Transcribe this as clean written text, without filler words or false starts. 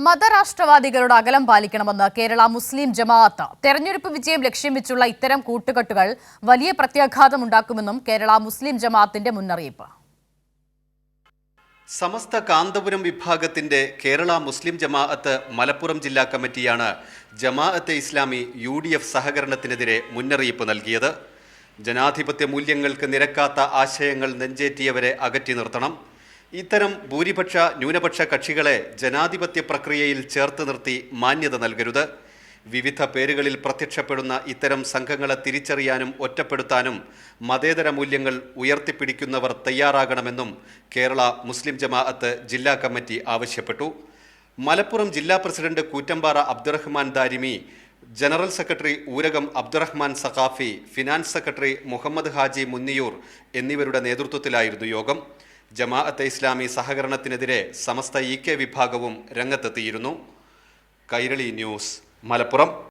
മതരാഷ്ട്രവാദികളുടെ അകലം പാലിക്കണമെന്ന് കേരള മുസ്ലിം ജമാഅത്ത് തെരഞ്ഞെടുപ്പ് വിജയം ലക്ഷ്യം വെച്ചുള്ള ഇത്തരം കൂട്ടുകെട്ടുകൾ വലിയ പ്രത്യാഘാതമുണ്ടാക്കുമെന്നും കേരള മുസ്ലിം ജമാഅത്തിന്റെ മുന്നറിയിപ്പ്. സമസ്ത കാന്തപുരം വിഭാഗത്തിന്റെ കേരള മുസ്ലിം ജമാഅത്ത് മലപ്പുറം ജില്ലാ കമ്മിറ്റിയാണ് ജമാഅത്തെ ഇസ്ലാമി UDF സഹകരണത്തിനെതിരെ മുന്നറിയിപ്പ് നൽകിയത്. ജനാധിപത്യ മൂല്യങ്ങൾക്ക് നിരക്കാത്ത ആശയങ്ങൾ നെഞ്ചേറ്റിയവരെ അകറ്റി നിർത്തണം. ഇത്തരം ഭൂരിപക്ഷ ന്യൂനപക്ഷ കക്ഷികളെ ജനാധിപത്യ പ്രക്രിയയിൽ ചേർത്ത് നിർത്തി മാന്യത നൽകരുത്. വിവിധ പേരുകളിൽ പ്രത്യക്ഷപ്പെടുന്ന ഇത്തരം സംഘങ്ങളെ തിരിച്ചറിയാനും ഒറ്റപ്പെടുത്താനും മതേതര മൂല്യങ്ങൾ ഉയർത്തിപ്പിടിക്കുന്നവർ തയ്യാറാകണമെന്നും കേരള മുസ്ലിം ജമാഅത്ത് ജില്ലാ കമ്മിറ്റി ആവശ്യപ്പെട്ടു. മലപ്പുറം ജില്ലാ president Koottampara Abdurahman Darimi, general secretary Oorakam Abdurahman Saqafi, finance secretary Muhammad Haji Munniyur എന്നിവരുടെ നേതൃത്വത്തിലായിരുന്നു യോഗം. ജമാഅത്തെ ഇസ്ലാമി സഹകരണത്തിനെതിരെ സമസ്ത EK വിഭാഗവും രംഗത്തെത്തിയിരുന്നു. കൈരളി ന്യൂസ്, മലപ്പുറം.